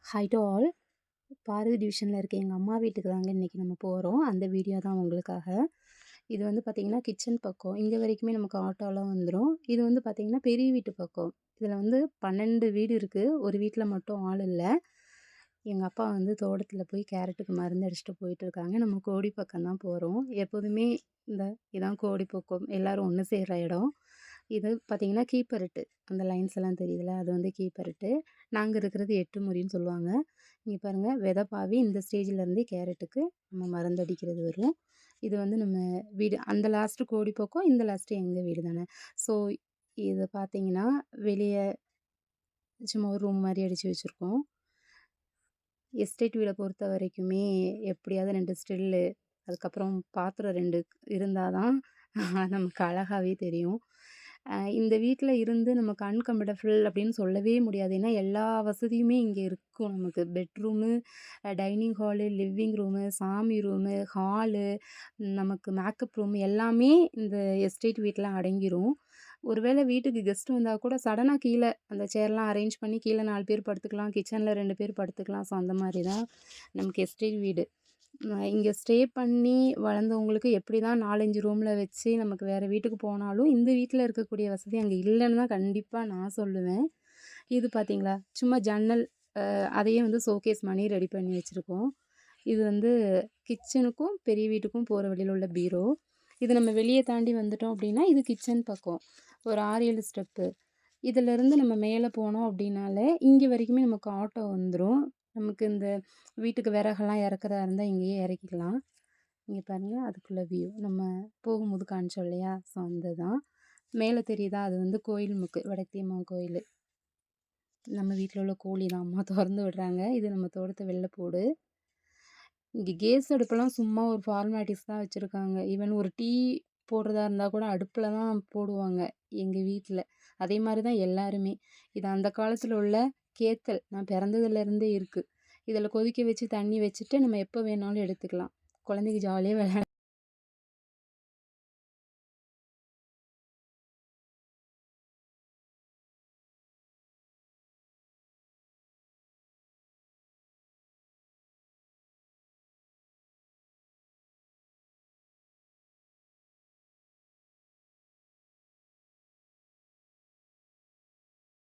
Hi to all. Bharathi டிவிஷனில் இருக்க எங்கள் அம்மா வீட்டுக்கு தாங்க இன்றைக்கி நம்ம போகிறோம். அந்த வீடியோ தான் உங்களுக்காக. இது வந்து பார்த்திங்கன்னா கிச்சன் பக்கம். இங்கே வரைக்குமே நமக்கு ஆட்டோலாம் வந்துடும். இது வந்து பார்த்திங்கன்னா பெரிய வீட்டு பக்கம். இதில் வந்து 12 வீடு இருக்குது. ஒரு வீட்டில் மட்டும் ஆள் இல்லை. எங்கள் அப்பா வந்து தோட்டத்தில் போய் கேரட்டுக்கு மருந்து அடிச்சுட்டு போயிட்டுருக்காங்க. நம்ம கோடி பக்கம் தான் போகிறோம். எப்போதுமே இதான் கோடி பக்கம். எல்லோரும் ஒன்று சேர்கிற இடம். இது பார்த்திங்கன்னா கீப்பரட்டு. அந்த லைன்ஸ் எல்லாம் தெரியுதுல்ல, அது வந்து கீப்பரட்டு. நாங்கள் இருக்கிறது 8 முறின்னு சொல்லுவாங்க. இங்கே பாருங்கள், விதை பாவி இந்த ஸ்டேஜிலேருந்தே கேரட்டுக்கு நம்ம மருந்தடிக்கிறது வரும். இது வந்து நம்ம வீடு அந்த லாஸ்ட்டு கோடி பக்கம், இந்த லாஸ்ட்டு எங்கள் வீடு தானே. ஸோ இதை பார்த்தீங்கன்னா வெளியே சும்மா ஒரு ரூம் மாதிரி அடித்து வச்சுருக்கோம். எஸ்டேட் வீடை பொறுத்த வரைக்குமே எப்படியாவது 2 ஸ்டில்லு, அதுக்கப்புறம் பாத்திரம் 2 இருந்தால் தான் நமக்கு அழகாகவே தெரியும். இந்த வீட்டில் இருந்து நமக்கு அன்கம்ஃபர்டபுள் அப்படின்னு சொல்லவே முடியாது. ஏன்னா எல்லா வசதியுமே இங்கே இருக்கும் நமக்கு. Bedroom, dining hall, living room, சாமி ரூமு, ஹாலு, நமக்கு மேக்கப் ரூம் எல்லாமே இந்த எஸ்டேட் வீட்டில் அடங்கிரும். ஒரு வேளை வீட்டுக்கு கெஸ்ட் வந்தால் கூட சடனாக கீழே அந்த சேர்லாம் அரேஞ்ச் பண்ணி கீழே 4 பேர் படுத்துக்கலாம், கிச்சனில் 2 பேர் படுத்துக்கலாம். ஸோ அந்த மாதிரி தான் நமக்கு எஸ்டேட் வீடு. இங்கே ஸ்டே பண்ணி வளர்ந்தவங்களுக்கு எப்படி தான் 4, 5 ரூமில் வச்சு நமக்கு வேறு வீட்டுக்கு போனாலும் இந்த வீட்டில் இருக்கக்கூடிய வசதி அங்கே இல்லைன்னு தான் கண்டிப்பாக நான் சொல்லுவேன். இது பார்த்தீங்களா, சும்மா ஜன்னல், அதையே வந்து ஷோகேஸ் பண்ணி ரெடி பண்ணி வச்சுருக்கோம். இது வந்து கிச்சனுக்கும் பெரிய வீட்டுக்கும் போகிற வழியில் உள்ள பீரோ. இது நம்ம வெளியே தாண்டி வந்துட்டோம் அப்படின்னா இது கிச்சன் பக்கம் ஒரு 6, 7 ஸ்டெப்பு. இதிலேருந்து நம்ம மேலே போனோம் அப்படின்னாலே இங்கே வரைக்குமே நமக்கு ஆட்டோ வந்துடும். நமக்கு இந்த வீட்டுக்கு விறகெல்லாம் இறக்குறதா இருந்தால் இங்கேயே இறக்கிக்கலாம். இங்கே பாருங்கள், அதுக்குள்ளே வியூ நம்ம போகும்போது காமிச்சோம் இல்லையா. ஸோ அந்த தான் மேலே தெரியுதா, அது வந்து கோயில் முக்கு, வடக்கியம்மா கோயில். நம்ம வீட்டில் உள்ள கோழி தான் அம்மா திறந்து விடுறாங்க. இது நம்ம தோட்டத்தை வெளில போடு. இங்கே கேஸ் அடுப்பெல்லாம் சும்மா ஒரு ஃபார்மாலிட்டிஸ் தான் வச்சுருக்காங்க. ஈவன் ஒரு டீ போடுறதா இருந்தால் கூட அடுப்பில் தான் போடுவாங்க எங்கள் வீட்டில். அதே மாதிரி தான் எல்லாருமே. இது அந்த காலத்தில் உள்ள கேத்தல், நான் பிறந்ததுலேருந்தே இருக்குது. இதில் கொதிக்க வச்சு தண்ணி வச்சுட்டு நம்ம எப்போ வேணாலும் எடுத்துக்கலாம். குழந்தைக்கு ஜாலியாக